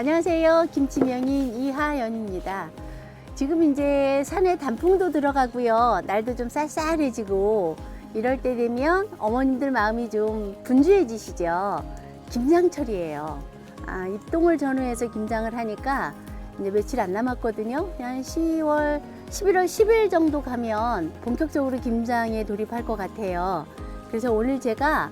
안녕하세요. 김치명인 이하연입니다. 지금 이제 산에 단풍도 들어가고요. 날도 좀 쌀쌀해지고 이럴 때 되면 어머님들 마음이 좀 분주해지시죠. 김장철이에요. 입동을 전후해서 김장을 하니까 이제 며칠 안 남았거든요. 한 11월 10일 정도 가면 본격적으로 김장에 돌입할 것 같아요. 그래서 오늘 제가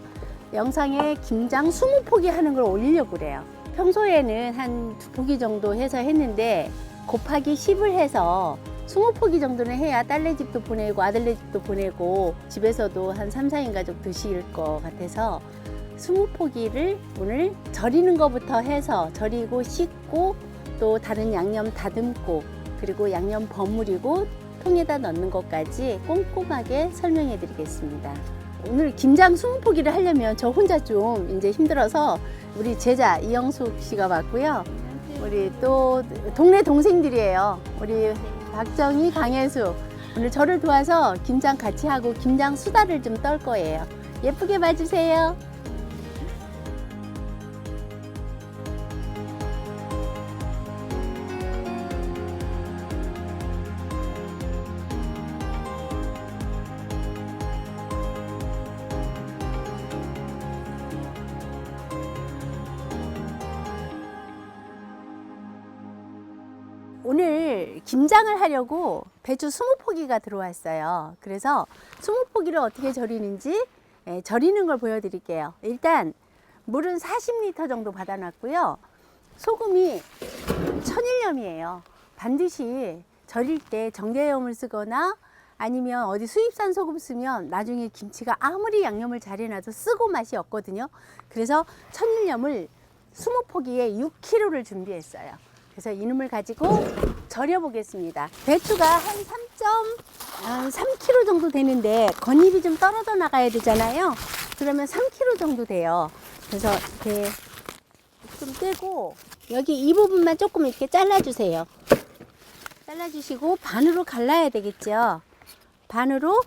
영상에 김장 20포기 하는 걸 올리려고 그래요. 평소에는 한 2포기 정도 해서 했는데 곱하기 10을 해서 20포기 정도는 해야 딸네 집도 보내고 아들네 집도 보내고 집에서도 한 3, 4인 가족 드실 것 같아서 20포기를 오늘 절이는 것부터 해서 절이고 씻고 또 다른 양념 다듬고 그리고 양념 버무리고 통에다 넣는 것까지 꼼꼼하게 설명해 드리겠습니다. 오늘 김장 20포기를 하려면 저 혼자 좀 이제 힘들어서 우리 제자 이영숙 씨가 왔고요. 우리 또 동네 동생들이에요. 우리 박정희, 강혜수. 오늘 저를 도와서 김장 같이 하고 김장 수다를 좀 떨 거예요. 예쁘게 봐주세요. 오늘 김장을 하려고 배추 20포기가 들어왔어요. 그래서 20포기를 어떻게 절이는지 절이는 걸 보여드릴게요. 일단 물은 40리터 정도 받아놨고요. 소금이 천일염이에요. 반드시 절일 때 정제염을 쓰거나 아니면 어디 수입산 소금 쓰면 나중에 김치가 아무리 양념을 잘 해놔도 쓰고 맛이 없거든요. 그래서 천일염을 20포기에 6kg를 준비했어요. 그래서 이놈을 가지고 절여 보겠습니다. 배추가 한 3kg 정도 되는데 겉잎이 좀 떨어져 나가야 되잖아요. 그러면 3kg 정도 돼요. 그래서 이렇게 좀 떼고 여기 이 부분만 조금 이렇게 잘라주세요. 잘라주시고 반으로 갈라야 되겠죠. 반으로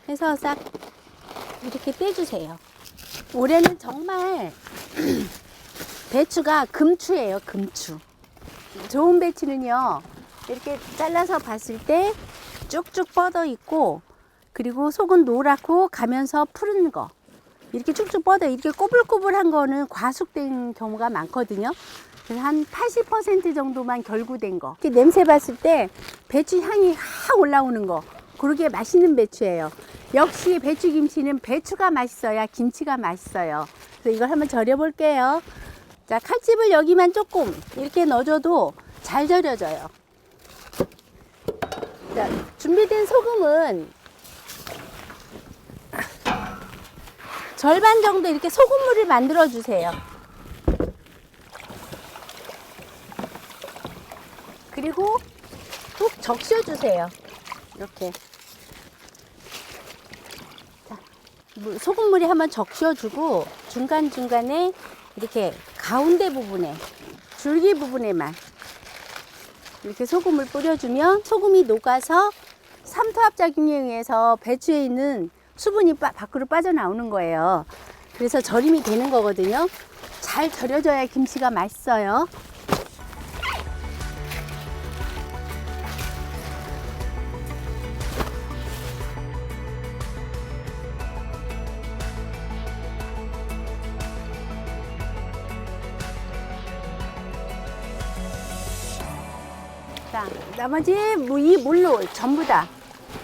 해서 싹 이렇게 떼주세요. 올해는 정말 배추가 금추예요. 금추. 좋은 배추는요 이렇게 잘라서 봤을 때 쭉쭉 뻗어 있고 그리고 속은 노랗고 가면서 푸른 거 이렇게 쭉쭉 뻗어 이렇게 꼬불꼬불한 거는 과숙된 경우가 많거든요. 그래서 한 80% 정도만 결구된 거 이렇게 냄새 봤을 때 배추 향이 확 올라오는 거 그러게 맛있는 배추예요. 역시 배추김치는 배추가 맛있어야 김치가 맛있어요. 그래서 이걸 한번 절여 볼게요. 자, 칼집을 여기만 조금 이렇게 넣어줘도 잘 절여져요. 자, 준비된 소금은 절반 정도 이렇게 소금물을 만들어 주세요. 그리고 푹 적셔 주세요. 이렇게. 소금물에 한번 적셔주고 중간중간에 이렇게 가운데 부분에 줄기 부분에만 이렇게 소금을 뿌려주면 소금이 녹아서 삼투압작용에 의해서 배추에 있는 수분이 밖으로 빠져나오는 거예요. 그래서 절임이 되는 거거든요. 잘 절여져야 김치가 맛있어요. 자, 나머지 이 물로 전부 다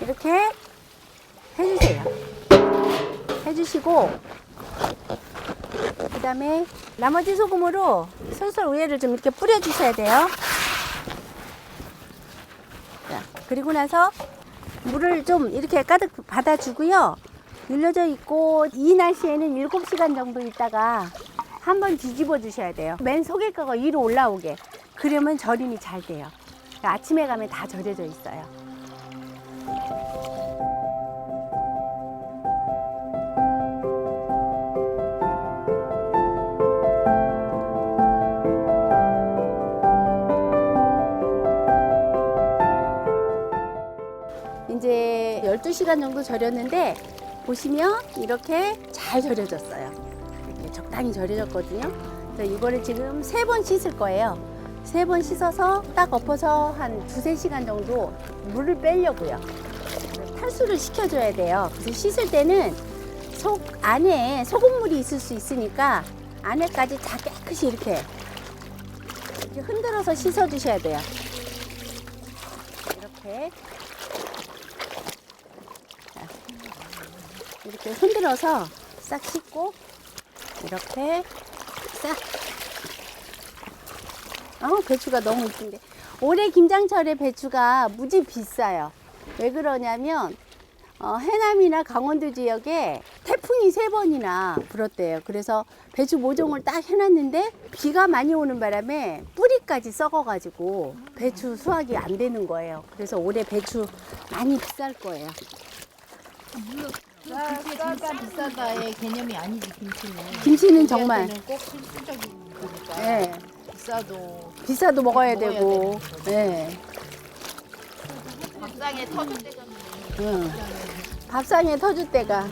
이렇게 해주세요. 해주시고 그 다음에 나머지 소금으로 솔솔 위에를 좀 이렇게 뿌려주셔야 돼요. 자, 그리고 나서 물을 좀 이렇게 가득 받아주고요. 눌러져 있고 이 날씨에는 7시간 정도 있다가 한번 뒤집어 주셔야 돼요. 맨 속에 거가 위로 올라오게. 그러면 절임이 잘 돼요. 아침에 가면 다 절여져 있어요. 이제 12시간 정도 절였는데 보시면 이렇게 잘 절여졌어요. 이렇게 적당히 절여졌거든요. 그래서 이거를 지금 3번 씻을 거예요. 3번 씻어서 딱 엎어서 한 2~3시간 정도 물을 빼려고요. 탈수를 시켜줘야 돼요. 그래서 씻을 때는 속 안에 소금물이 있을 수 있으니까 안에까지 다 깨끗이 이렇게 흔들어서 씻어주셔야 돼요. 이렇게. 이렇게 흔들어서 싹 씻고 이렇게 싹. 배추가 너무 이쁜데 올해 김장철에 배추가 무지 비싸요. 왜 그러냐면 해남이나 강원도 지역에 태풍이 3번이나 불었대요. 그래서 배추 모종을 딱 해놨는데 비가 많이 오는 바람에 뿌리까지 썩어가지고 배추 수확이 안 되는 거예요. 그래서 올해 배추 많이 비쌀 거예요. 싸다 비싸다의 개념이 아니지 김치는. 김치는 정말 꼭 필수적인 거니까. 네. 비싸도 먹어야 되고. 네. 밥상에 터질 때가. 응. 밥상에 터질 때가.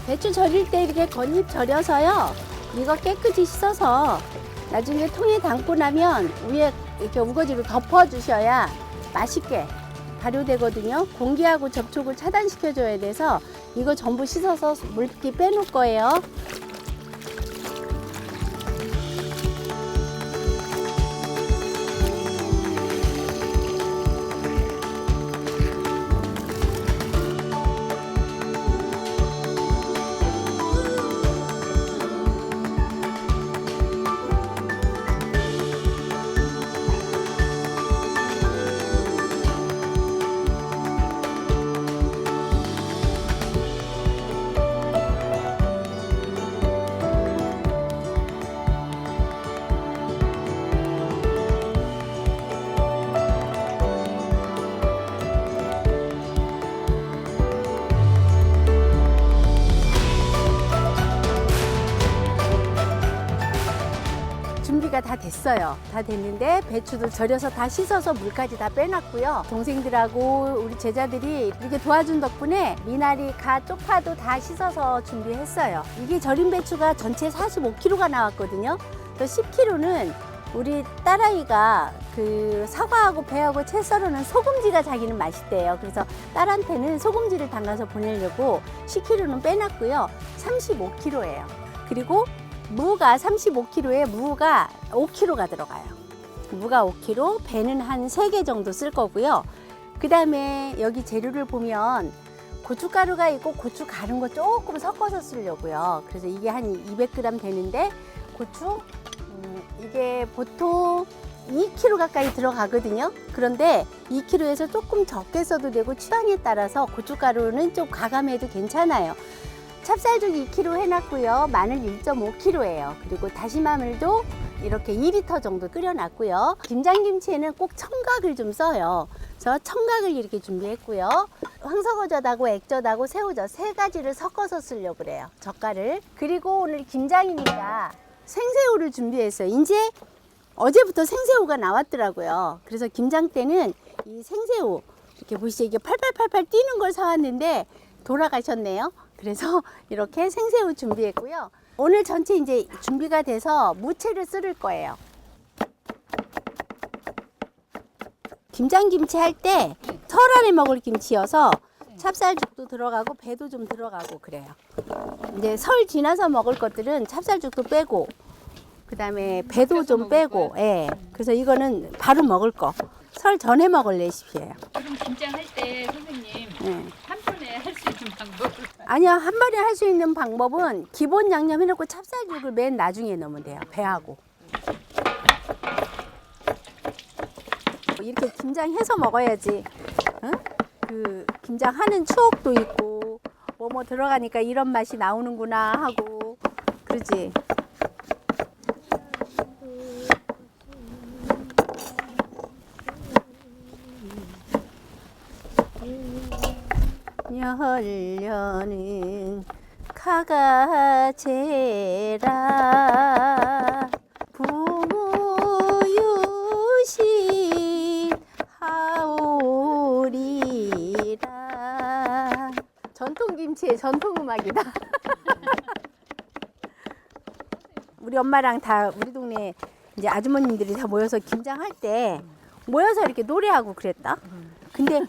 배추 절일 때 이렇게 겉잎 절여서요. 이거 깨끗이 씻어서 나중에 통에 담고 나면 위에 이렇게 우거지로 덮어주셔야 맛있게 발효되거든요. 공기하고 접촉을 차단시켜줘야 돼서 이거 전부 씻어서 물기 빼놓을 거예요. 준비가 다 됐어요. 다 됐는데 배추도 절여서 다 씻어서 물까지 다 빼놨고요. 동생들하고 우리 제자들이 이렇게 도와준 덕분에 미나리, 가, 쪽파도 다 씻어서 준비했어요. 이게 절인 배추가 전체 45kg가 나왔거든요. 또 10kg는 우리 딸아이가 그 사과하고 배하고 채 썰어는 소금지가 자기는 맛있대요. 그래서 딸한테는 소금지를 담가서 보내려고 10kg는 빼놨고요. 35kg예요. 그리고 무가 35kg에 무가 5kg가 들어가요. 무가 5kg, 배는 한 3개 정도 쓸 거고요. 그 다음에 여기 재료를 보면 고춧가루가 있고 고추 가른 거 조금 섞어서 쓰려고요. 그래서 이게 한 200g 되는데 고추 이게 보통 2kg 가까이 들어가거든요. 그런데 2kg에서 조금 적게 써도 되고 취향에 따라서 고춧가루는 좀 과감해도 괜찮아요. 찹쌀죽 2kg 해놨고요. 마늘 1.5kg예요. 그리고 다시마물도 이렇게 2리터 정도 끓여놨고요. 김장김치에는 꼭 청각을 좀 써요. 그래서 청각을 이렇게 준비했고요. 황석어젓하고 액젓하고 새우젓 3가지를 섞어서 쓰려고 그래요. 젓갈을. 그리고 오늘 김장이니까 생새우를 준비했어요. 이제 어제부터 생새우가 나왔더라고요. 그래서 김장 때는 이 생새우 이렇게 보시죠. 이게 팔팔팔팔 뛰는 걸 사왔는데 돌아가셨네요. 그래서 이렇게 생새우 준비했고요. 오늘 전체 이제 준비가 돼서 무채를 썰을 거예요. 김장김치 할 때 설날에 먹을 김치여서 찹쌀죽도 들어가고 배도 좀 들어가고 그래요. 이제 설 지나서 먹을 것들은 찹쌀죽도 빼고 그 다음에 배도 좀 빼고, 예. 그래서 이거는 바로 먹을 거. 설 전에 먹을 레시피예요. 그럼 김장할 때 선생님 예. 한 번에 할 수 있는 방법을 아니요, 한 번에 할 수 있는 방법은 기본 양념 해놓고 찹쌀죽을 맨 나중에 넣으면 돼요. 배하고. 이렇게 김장해서 먹어야지. 응? 그 그 김장하는 추억도 있고 뭐 들어가니까 이런 맛이 나오는구나 하고 그러지. 열려는 카가제라 부유시 하오리라. 전통김치의 전통음악이다. 우리 엄마랑 다 우리 동네 이제 아주머님들이 다 모여서 김장할 때 모여서 이렇게 노래하고 그랬다. 근데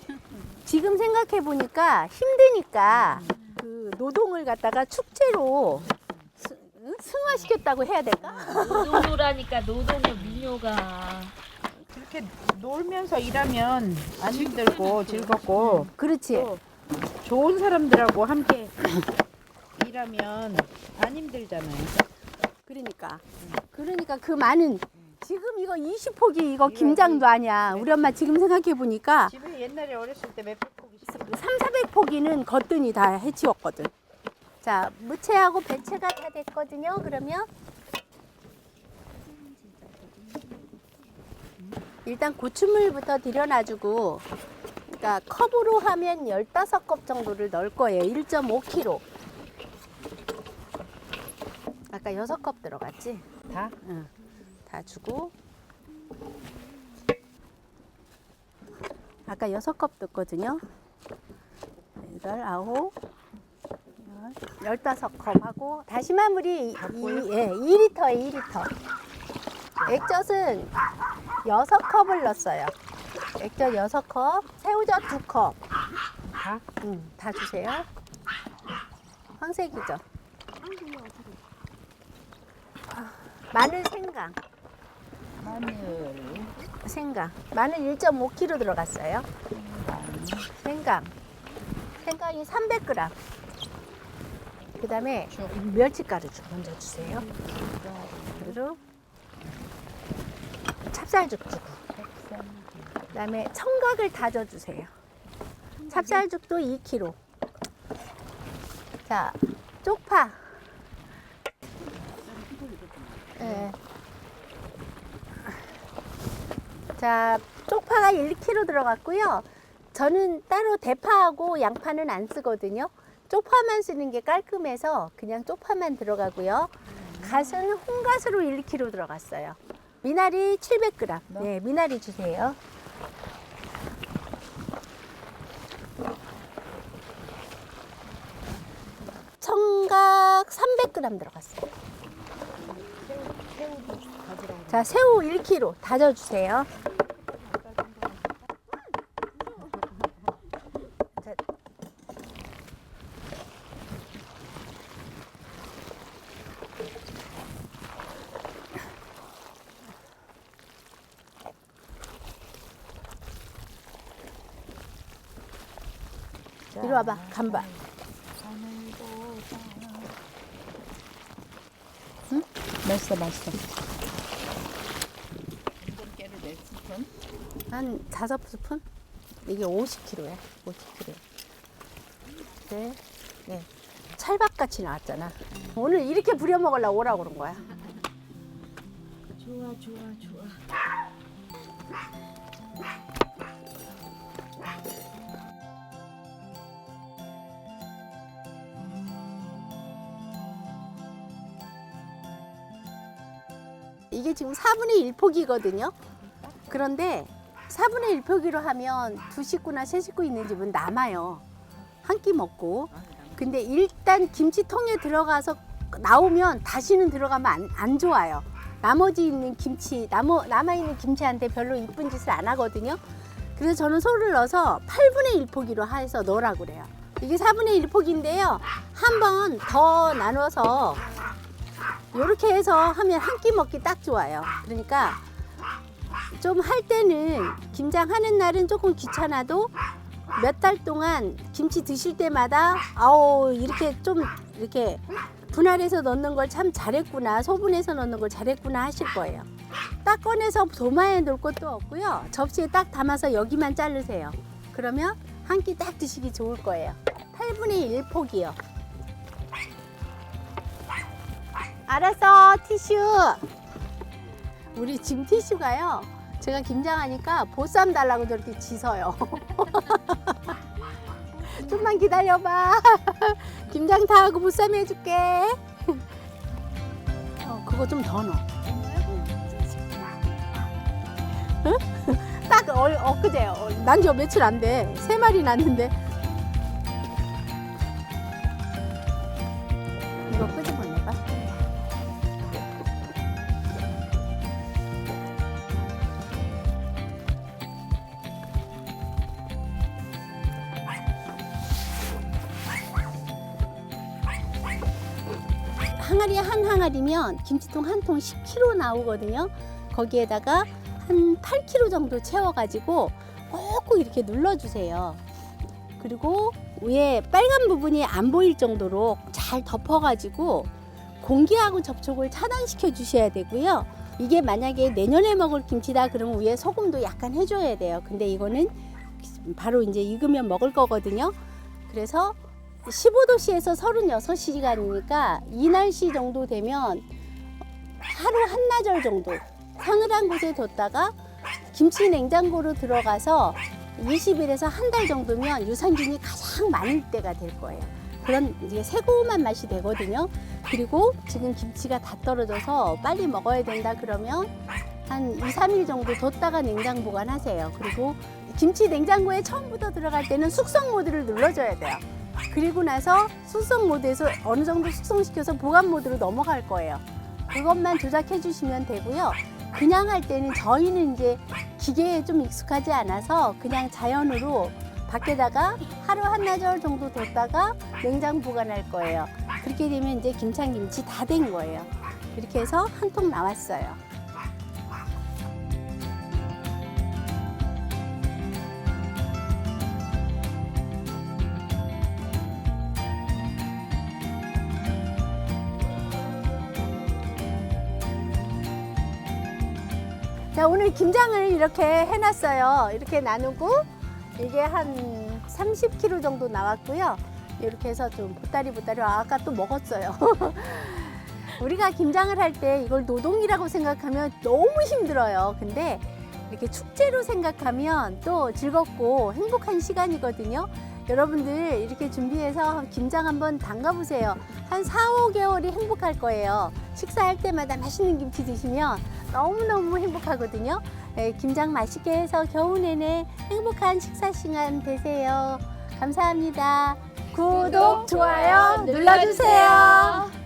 지금 생각해 보니까 힘드니까 그 노동을 갖다가 축제로 승화시켰다고 해야 될까? 노동요라니까 노동요 민요가. 그렇게 놀면서 일하면 안 힘들고 즐겁고 그렇지. 또 좋은 사람들하고 함께 일하면 안 힘들잖아요. 그러니까 그 많은 지금 이거 20포기 이거 김장도 아니야. 우리 엄마 지금 생각해 보니까 집에 옛날에 어렸을 때 몇백 포기 3,400포기는 거뜬히 다 해치웠거든. 자, 무채하고 배채가 다 됐거든요. 그러면 일단 고추물부터 들여놔주고, 그러니까 컵으로 하면 15컵 정도를 넣을 거예요. 1.5kg. 아까 6컵 들어갔지? 다? 응. 다 주고. 아까 6컵 넣었거든요. 8, 9, 15컵 하고 다시마물이 2리터에 2리터. 액젓은 6컵을 넣었어요. 액젓 6컵, 새우젓 2컵. 다? 다 주세요. 황색이죠. 마늘 생강. 마늘 1.5kg 들어갔어요. 생강이 300g. 그 다음에 멸치가루 먼저 주세요. 그리고 찹쌀죽 주고. 그 다음에 청각을 다져주세요. 찹쌀죽도 2kg. 자, 쪽파. 네. 자, 쪽파가 1kg 들어갔고요. 저는 따로 대파하고 양파는 안 쓰거든요. 쪽파만 쓰는 게 깔끔해서 그냥 쪽파만 들어가고요. 갓은 홍갓으로 1kg 들어갔어요. 미나리 700g. 네, 미나리 주세요. 청각 300g 들어갔어요. 자, 새우 1kg 다져주세요. 이리 와봐, 간봐. 응? 맛있어. 깨를 몇 스푼? 한 5스푼? 이게 50kg야. 50kg. 네. 찰밥같이 나왔잖아. 오늘 이렇게 부려 먹으려고 오라고 그런 거야. 좋아. 이게 지금 4분의 1포기거든요. 그런데 4분의 1포기로 하면 2식구나 3식구 있는 집은 남아요. 한 끼 먹고. 근데 일단 김치통에 들어가서 나오면 다시는 들어가면 안 좋아요. 나머지 있는 김치, 남아있는 김치한테 별로 이쁜 짓을 안 하거든요. 그래서 저는 소를 넣어서 8분의 1포기로 해서 넣으라고 그래요. 이게 4분의 1포기인데요. 한 번 더 나눠서 이렇게 해서 하면 한 끼 먹기 딱 좋아요. 그러니까 좀 할 때는 김장하는 날은 조금 귀찮아도 몇 달 동안 김치 드실 때마다 이렇게 좀 이렇게 분할해서 넣는 걸 참 잘했구나, 소분해서 넣는 걸 잘했구나 하실 거예요. 딱 꺼내서 도마에 넣을 것도 없고요. 접시에 딱 담아서 여기만 자르세요. 그러면 한 끼 딱 드시기 좋을 거예요. 8분의 1폭이요. 알았어, 티슈. 우리 지금 티슈가요. 제가 김장하니까 보쌈 달라고 저렇게 짖어요. 좀만 기다려봐. 김장 다 하고 보쌈 해줄게. 그거 좀 더 넣어. 응? 딱 엊그제, 난 저 며칠 안 돼. 3마리 났는데. 이거 끄집어내봐. 항아리 한 항아리면 김치통 한 통 10kg 나오거든요. 거기에다가 한 8kg 정도 채워가지고 꼭꼭 이렇게 눌러주세요. 그리고 위에 빨간 부분이 안 보일 정도로 잘 덮어가지고 공기하고 접촉을 차단시켜 주셔야 되고요. 이게 만약에 내년에 먹을 김치다 그러면 위에 소금도 약간 해줘야 돼요. 근데 이거는 바로 이제 익으면 먹을 거거든요. 그래서 15도씨에서 36시간이니까 이 날씨 정도 되면 하루 한나절 정도 서늘한 곳에 뒀다가 김치 냉장고로 들어가서 20일에서 한 달 정도면 유산균이 가장 많을 때가 될 거예요. 그런 이제 새고운 맛이 되거든요. 그리고 지금 김치가 다 떨어져서 빨리 먹어야 된다 그러면 한 2, 3일 정도 뒀다가 냉장 보관하세요. 그리고 김치 냉장고에 처음부터 들어갈 때는 숙성 모드를 눌러줘야 돼요. 그리고 나서 숙성 모드에서 어느 정도 숙성시켜서 보관 모드로 넘어갈 거예요. 그것만 조작해 주시면 되고요. 그냥 할 때는 저희는 이제 기계에 좀 익숙하지 않아서 그냥 자연으로 밖에다가 하루 한나절 정도 뒀다가 냉장 보관할 거예요. 그렇게 되면 이제 김장김치 다 된 거예요. 이렇게 해서 한 통 나왔어요. 자, 오늘 김장을 이렇게 해놨어요. 이렇게 나누고 이게 한 30kg 정도 나왔고요. 이렇게 해서 좀 보따리 아까 또 먹었어요. 우리가 김장을 할 때 이걸 노동이라고 생각하면 너무 힘들어요. 근데 이렇게 축제로 생각하면 또 즐겁고 행복한 시간이거든요. 여러분들 이렇게 준비해서 김장 한번 담가보세요. 한 4, 5개월이 행복할 거예요. 식사할 때마다 맛있는 김치 드시면 너무너무 행복하거든요. 네, 김장 맛있게 해서 겨우 내내 행복한 식사 시간 되세요. 감사합니다. 구독, 좋아요 눌러주세요.